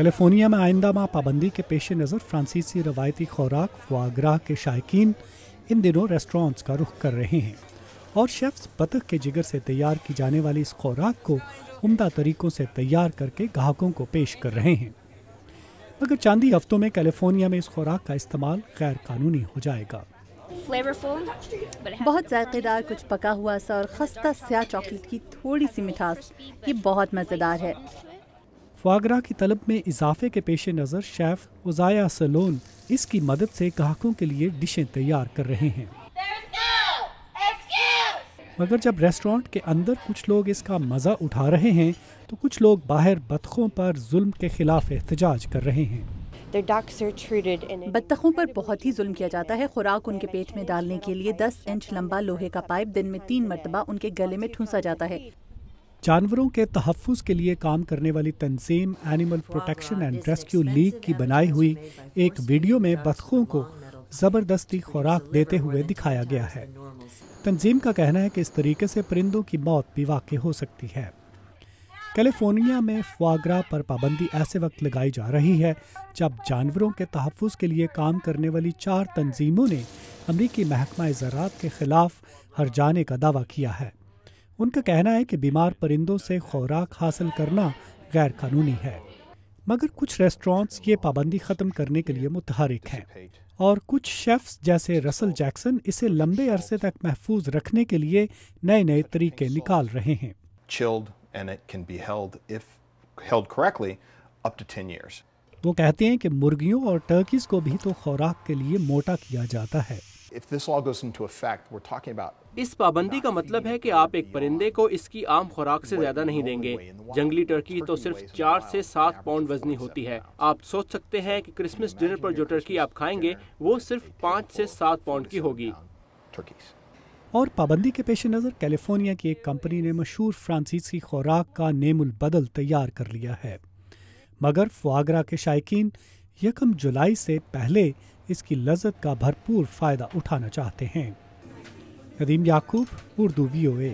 California में आइंदा माह पाबंदी के पेश नज़र फ्रांसीसी रवायती खुराक फ़ुआ के शायकीन इन दिनों रेस्टोरेंट्स का रुख कर रहे हैं और शेफ्स बतख के जिगर से तैयार की जाने वाली इस खुराक को उम्दा तरीकों से तैयार करके ग्राहकों को पेश कर रहे हैं। मगर चंद ही हफ्तों में कैलिफोर्निया में इस खुराक का इस्तेमाल गैर कानूनी हो जाएगा। बहुत जायकेदार, कुछ पका हुआ सा और खस्ता स्याह चॉकलेट की थोड़ी सी मिठास, ये बहुत मज़ेदार है। फ़ुआ की तलब में इजाफे के पेश नज़र शेफ उज़ाया सलोन इसकी मदद से ग्राहकों के लिए डिशें तैयार कर रहे हैं। मगर जब रेस्टोरेंट के अंदर कुछ लोग इसका मज़ा उठा रहे हैं तो कुछ लोग बाहर बतखों पर जुल्म के खिलाफ एहतजाज कर रहे हैं। बत्तखों पर बहुत ही जुल्म किया जाता है। खुराक उनके पेट में डालने के लिए 10 इंच लंबा लोहे का पाइप दिन में 3 मरतबा उनके गले में ठूंसा जाता है। जानवरों के तहफ़्फ़ुज़ के लिए काम करने वाली तंजीम animal protection and rescue league की बनाई हुई एक वीडियो में बतखों को ज़बरदस्ती खुराक देते हुए दिखाया गया है। तंजीम का कहना है कि इस तरीके से परिंदों की मौत भी वाक़ई हो सकती है। कैलिफोर्निया में फ़ुआ पर पाबंदी ऐसे वक्त लगाई जा रही है जब जानवरों के तहफ़्फ़ुज़ के लिए काम करने वाली 4 तंजीमों ने अमरीकी महकमा ज़राअत के ख़िलाफ़ हर्जाने का दावा किया है। उनका कहना है कि बीमार परिंदों से खुराक हासिल करना गैर कानूनी है। मगर कुछ रेस्टोरेंट्स ये पाबंदी ख़त्म करने के लिए मुतहरिक हैं और कुछ शेफ्स जैसे रसल जैक्सन इसे लंबे अरसे तक महफूज रखने के लिए नए नए तरीके निकाल रहे हैं। वो कहते हैं कि मुर्गियों और टर्कीज को भी तो खुराक के लिए मोटा किया जाता है। इस पाबंदी का मतलब है कि आप एक परिंदे को इसकी आम खुराक से ज्यादा नहीं देंगे। जंगली टर्की तो सिर्फ 4 से 7 पाउंड वजनी होती है। आप सोच सकते हैं कि क्रिसमस डिनर पर जो टर्की आप खाएंगे वो सिर्फ 5 से 7 पाउंड की होगी। और पाबंदी के पेश नज़र कैलिफोर्निया की एक कंपनी ने मशहूर फ्रांसीसी खुराक का नेमुल बदल तैयार कर लिया है। मगर फ़ुआ के शायकीन 1 जुलाई से पहले इसकी लज़्ज़त का भरपूर फ़ायदा उठाना चाहते हैं। नदीम याकूब, उर्दू VOA।